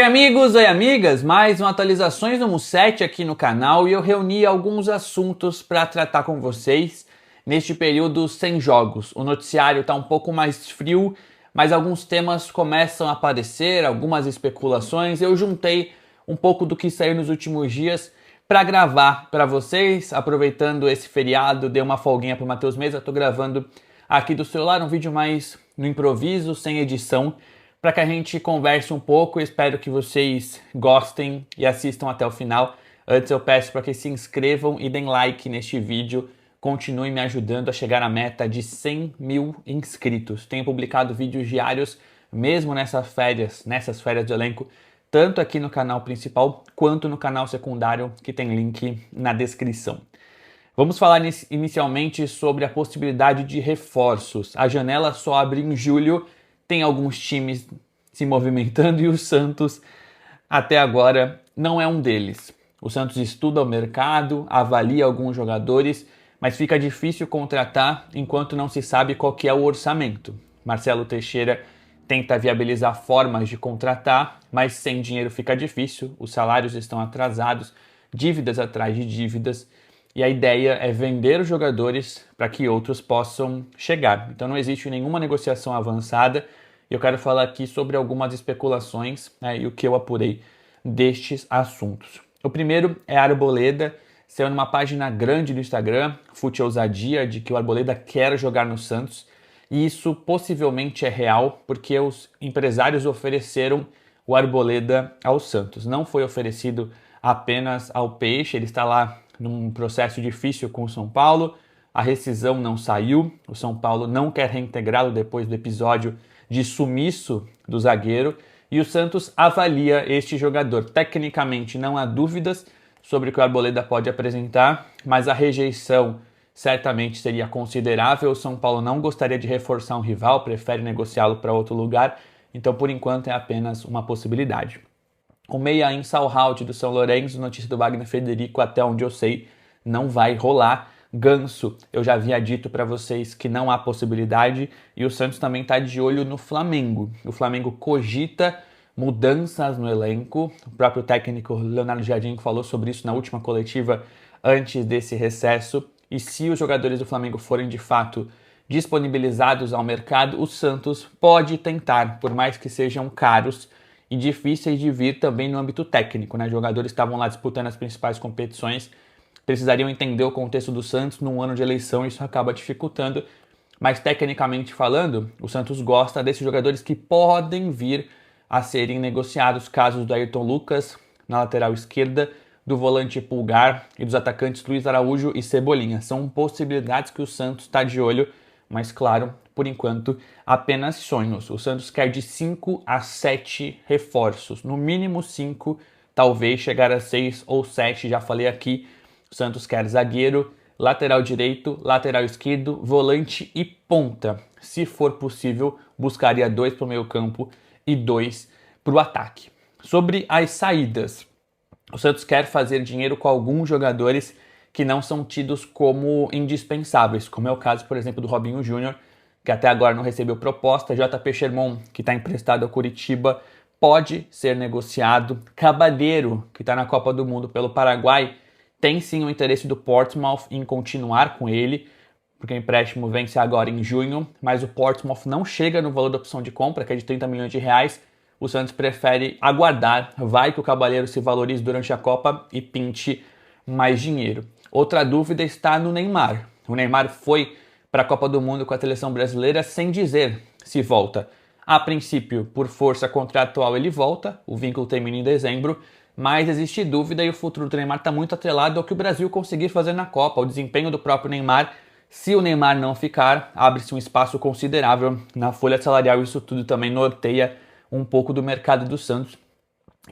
Oi amigas, mais uma atualizações do Musset aqui no canal e eu reuni alguns assuntos para tratar com vocês neste período sem jogos. O noticiário está um pouco mais frio, mas alguns temas começam a aparecer, algumas especulações. Eu juntei um pouco do que saiu nos últimos dias para gravar para vocês, aproveitando esse feriado, dei uma folguinha para o Matheus Mesa, estou gravando aqui do celular, um vídeo mais no improviso, sem edição, para que a gente converse um pouco. Espero que vocês gostem e assistam até o final. Antes eu peço para que se inscrevam e deem like neste vídeo, continuem me ajudando a chegar à meta de 100 mil inscritos. Tenho publicado vídeos diários, mesmo nessas férias de elenco, tanto aqui no canal principal quanto no canal secundário, que tem link na descrição. Vamos falar inicialmente sobre a possibilidade de reforços. A janela só abre em julho, tem alguns times se movimentando e o Santos, até agora, não é um deles. O Santos estuda o mercado, avalia alguns jogadores, mas fica difícil contratar enquanto não se sabe qual que é o orçamento. Marcelo Teixeira tenta viabilizar formas de contratar, mas sem dinheiro fica difícil, os salários estão atrasados, dívidas atrás de dívidas, e a ideia é vender os jogadores para que outros possam chegar. Então não existe nenhuma negociação avançada. Eu quero falar aqui sobre algumas especulações, e o que eu apurei destes assuntos. O primeiro é a Arboleda, saiu numa página grande do Instagram, Fute Ousadia, de que o Arboleda quer jogar no Santos. E isso possivelmente é real, porque os empresários ofereceram o Arboleda ao Santos. Não foi oferecido apenas ao Peixe, ele está lá num processo difícil com o São Paulo, a rescisão não saiu, o São Paulo não quer reintegrá-lo depois do episódio de sumiço do zagueiro, e o Santos avalia este jogador. Tecnicamente não há dúvidas sobre o que o Arboleda pode apresentar, mas a rejeição certamente seria considerável. O São Paulo não gostaria de reforçar um rival, prefere negociá-lo para outro lugar, então por enquanto é apenas uma possibilidade. O meia em Salhout do São Lourenço, notícia do Wagner Federico, até onde eu sei, não vai rolar. Ganso, eu já havia dito para vocês que não há possibilidade, e o Santos também está de olho no Flamengo. O Flamengo cogita mudanças no elenco, o próprio técnico Leonardo Jardim falou sobre isso na última coletiva antes desse recesso, e se os jogadores do Flamengo forem de fato disponibilizados ao mercado, o Santos pode tentar, por mais que sejam caros e difíceis de vir também no âmbito técnico, né? Jogadores estavam lá disputando as principais competições, precisariam entender o contexto do Santos num ano de eleição, isso acaba dificultando, mas tecnicamente falando, o Santos gosta desses jogadores que podem vir a serem negociados, casos do Ayrton Lucas na lateral esquerda, do volante Pulgar e dos atacantes Luiz Araújo e Cebolinha. São possibilidades que o Santos está de olho, mas claro, por enquanto, apenas sonhos. O Santos quer de 5 a 7 reforços, no mínimo 5, talvez chegar a 6 ou 7, já falei aqui. O Santos quer zagueiro, lateral direito, lateral esquerdo, volante e ponta. Se for possível, buscaria 2 para o meio campo e 2 para o ataque. Sobre as saídas, o Santos quer fazer dinheiro com alguns jogadores que não são tidos como indispensáveis, como é o caso, por exemplo, do Robinho Júnior, que até agora não recebeu proposta. JP Sherman, que está emprestado ao Curitiba, pode ser negociado. Cabaleiro, que está na Copa do Mundo pelo Paraguai, tem sim o interesse do Portsmouth em continuar com ele, porque o empréstimo vence agora em junho, mas o Portsmouth não chega no valor da opção de compra, que é de 30 milhões de reais. O Santos prefere aguardar, vai que o Cabaleiro se valorize durante a Copa e pinte mais dinheiro. Outra dúvida está no Neymar. O Neymar foi para a Copa do Mundo com a seleção brasileira sem dizer se volta. A princípio, por força contratual, ele volta, o vínculo termina em dezembro, mas existe dúvida e o futuro do Neymar está muito atrelado ao que o Brasil conseguir fazer na Copa, ao desempenho do próprio Neymar. Se o Neymar não ficar, abre-se um espaço considerável na folha salarial. Isso tudo também norteia um pouco do mercado do Santos,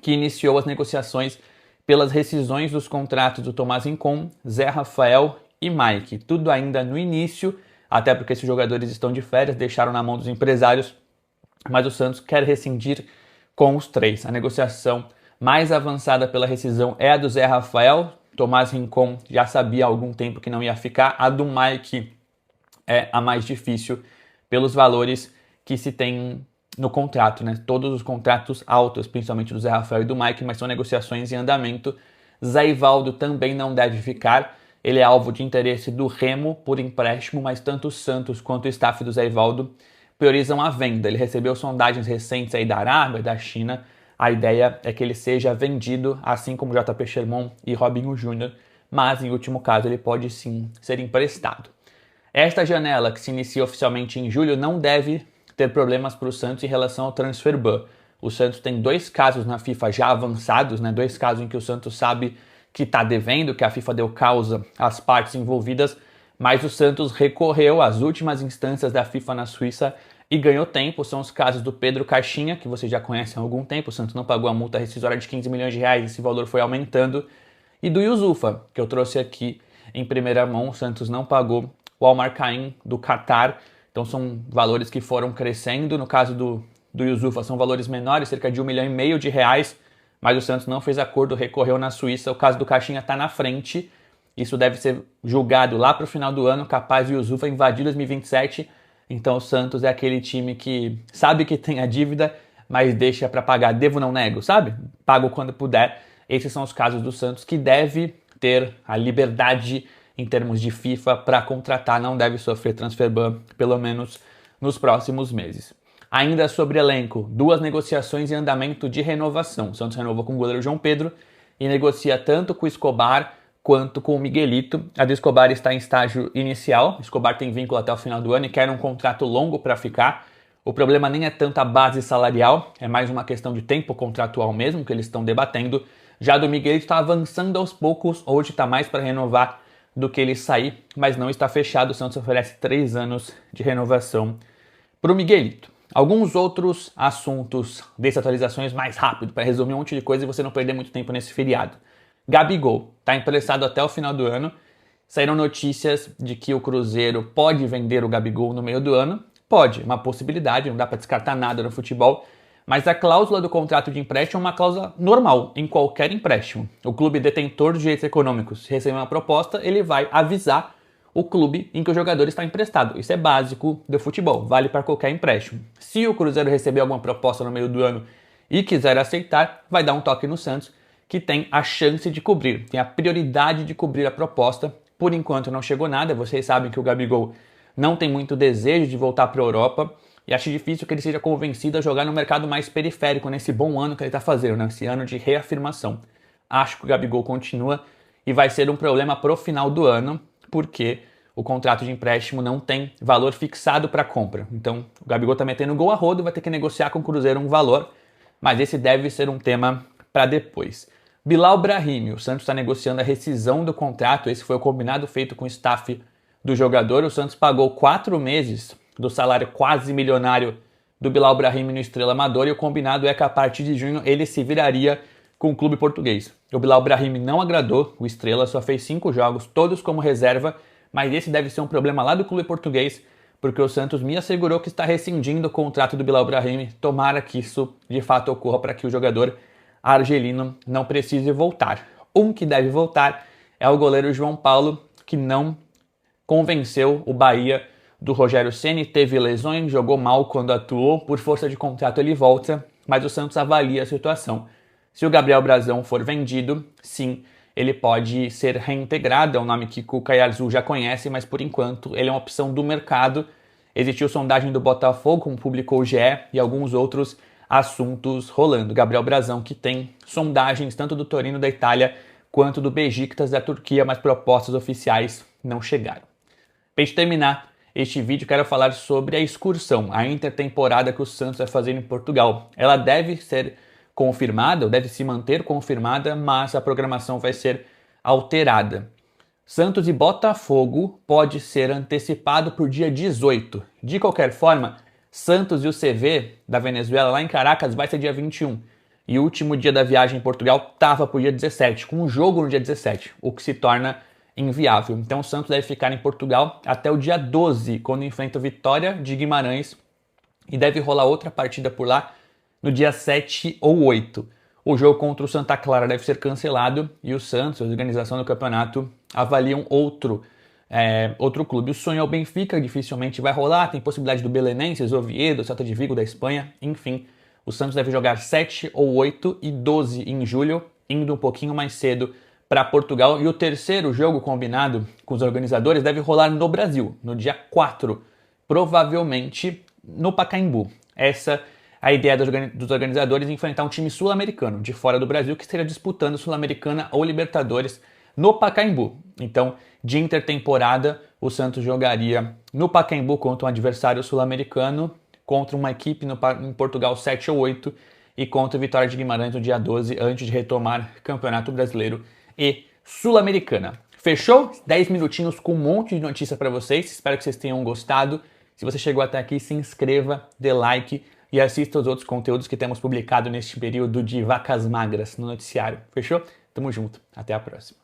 que iniciou as negociações pelas rescisões dos contratos do Tomás Rincon, Zé Rafael e Mike. Tudo ainda no início, até porque esses jogadores estão de férias, deixaram na mão dos empresários, mas o Santos quer rescindir com os três. A negociação mais avançada pela rescisão é a do Zé Rafael. Tomás Rincon já sabia há algum tempo que não ia ficar. A do Mike é a mais difícil pelos valores que se tem no contrato, né? Todos os contratos altos, principalmente do Zé Rafael e do Mike, mas são negociações em andamento. Zé Ivaldo também não deve ficar. Ele é alvo de interesse do Remo por empréstimo, mas tanto o Santos quanto o staff do Zé Ivaldo priorizam a venda. Ele recebeu sondagens recentes aí da Arábia, da China. A ideia é que ele seja vendido, assim como JP Sherman e Robinho Júnior, mas em último caso ele pode sim ser emprestado. Esta janela, que se inicia oficialmente em julho, não deve ter problemas para o Santos em relação ao transfer ban. O Santos tem 2 casos na FIFA já avançados, né? 2 casos em que o Santos sabe que está devendo, que a FIFA deu causa às partes envolvidas, mas o Santos recorreu às últimas instâncias da FIFA na Suíça e ganhou tempo. São os casos do Pedro Caixinha, que vocês já conhecem há algum tempo. O Santos não pagou a multa rescisória de 15 milhões de reais, esse valor foi aumentando. E do Yusufa, que eu trouxe aqui em primeira mão, o Santos não pagou o Al Marcain do Qatar. Então são valores que foram crescendo. No caso do Yusufa são valores menores, cerca de 1,5 milhão de reais, mas o Santos não fez acordo, recorreu na Suíça. O caso do Caixinha está na frente. Isso deve ser julgado lá para o final do ano, capaz de o Yusufa invadir 2027. Então o Santos é aquele time que sabe que tem a dívida, mas deixa para pagar. Devo, não nego, sabe? Pago quando puder. Esses são os casos do Santos, que deve ter a liberdade em termos de FIFA para contratar, não deve sofrer transfer ban, pelo menos nos próximos meses. Ainda sobre elenco, 2 negociações em andamento de renovação. O Santos renovou com o goleiro João Pedro e negocia tanto com o Escobar quanto com o Miguelito. A do Escobar está em estágio inicial. O Escobar tem vínculo até o final do ano e quer um contrato longo para ficar. O problema nem é tanto a base salarial, é mais uma questão de tempo contratual mesmo que eles estão debatendo. Já do Miguelito está avançando aos poucos, hoje está mais para renovar do que ele sair, mas não está fechado. O Santos oferece 3 anos de renovação para o Miguelito. Alguns outros assuntos dessas atualizações mais rápido, para resumir um monte de coisa e você não perder muito tempo nesse feriado. Gabigol está emprestado até o final do ano. Saíram notícias de que o Cruzeiro pode vender o Gabigol no meio do ano. Pode, uma possibilidade, não dá para descartar nada no futebol. Mas a cláusula do contrato de empréstimo é uma cláusula normal em qualquer empréstimo. O clube detentor de direitos econômicos receber uma proposta, ele vai avisar o clube em que o jogador está emprestado. Isso é básico do futebol, vale para qualquer empréstimo. Se o Cruzeiro receber alguma proposta no meio do ano e quiser aceitar, vai dar um toque no Santos, que tem a chance de cobrir, tem a prioridade de cobrir a proposta. Por enquanto não chegou nada, vocês sabem que o Gabigol não tem muito desejo de voltar para a Europa, e acho difícil que ele seja convencido a jogar no mercado mais periférico nesse bom ano que ele está fazendo, nesse ano de reafirmação. Acho que o Gabigol continua e vai ser um problema pro final do ano, porque o contrato de empréstimo não tem valor fixado para compra. Então o Gabigol está metendo gol a rodo, vai ter que negociar com o Cruzeiro um valor, mas esse deve ser um tema para depois. Bilal Brahimi, o Santos está negociando a rescisão do contrato, esse foi o combinado feito com o staff do jogador. O Santos pagou 4 meses do salário quase milionário do Bilal Brahimi no Estrela Amadora, e o combinado é que a partir de junho ele se viraria com o clube português. O Bilal Brahimi não agradou o Estrela, só fez 5 jogos, todos como reserva, mas esse deve ser um problema lá do clube português, porque o Santos me assegurou que está rescindindo o contrato do Bilal Brahimi. Tomara que isso de fato ocorra para que o jogador argelino não precise voltar. Um que deve voltar é o goleiro João Paulo, que não convenceu o Bahia do Rogério Ceni, teve lesões, jogou mal quando atuou, por força de contrato ele volta, mas o Santos avalia a situação. Se o Gabriel Brazão for vendido, sim, ele pode ser reintegrado, é um nome que Cuca e Azul já conhecem, mas por enquanto ele é uma opção do mercado. Existiu sondagem do Botafogo, como publicou o GE, e alguns outros assuntos rolando. Gabriel Brazão, que tem sondagens tanto do Torino da Itália quanto do Beşiktaş da Turquia, mas propostas oficiais não chegaram. Para gente terminar este vídeo, quero falar sobre a excursão, a intertemporada que o Santos vai fazer em Portugal. Ela deve ser confirmada, ou deve se manter confirmada, mas a programação vai ser alterada. Santos e Botafogo pode ser antecipado por dia 18. De qualquer forma, Santos e o CV da Venezuela lá em Caracas vai ser dia 21. E o último dia da viagem em Portugal estava para o dia 17, com um jogo no dia 17, o que se torna inviável. Então o Santos deve ficar em Portugal até o dia 12, quando enfrenta o Vitória de Guimarães, e deve rolar outra partida por lá no dia 7 ou 8. O jogo contra o Santa Clara deve ser cancelado e o Santos, a organização do campeonato, avaliam outro outro clube. O sonho é o Benfica, dificilmente vai rolar, tem possibilidade do Belenenses, Oviedo, Celta de Vigo da Espanha, enfim. O Santos deve jogar 7 ou 8 e 12 em julho, indo um pouquinho mais cedo para Portugal. E o terceiro jogo combinado com os organizadores deve rolar no Brasil, no dia 4, provavelmente no Pacaembu. Essa é a ideia dos organizadores, enfrentar um time sul-americano de fora do Brasil que esteja disputando Sul-Americana ou Libertadores no Pacaembu. Então, de intertemporada, o Santos jogaria no Pacaembu contra um adversário sul-americano, contra uma equipe em Portugal 7 ou 8 e contra o Vitória de Guimarães no dia 12, antes de retomar Campeonato Brasileiro e Sul-Americana. Fechou? 10 minutinhos com um monte de notícia para vocês. Espero que vocês tenham gostado. Se você chegou até aqui, se inscreva, dê like e assista os outros conteúdos que temos publicado neste período de vacas magras no noticiário. Fechou? Tamo junto. Até a próxima.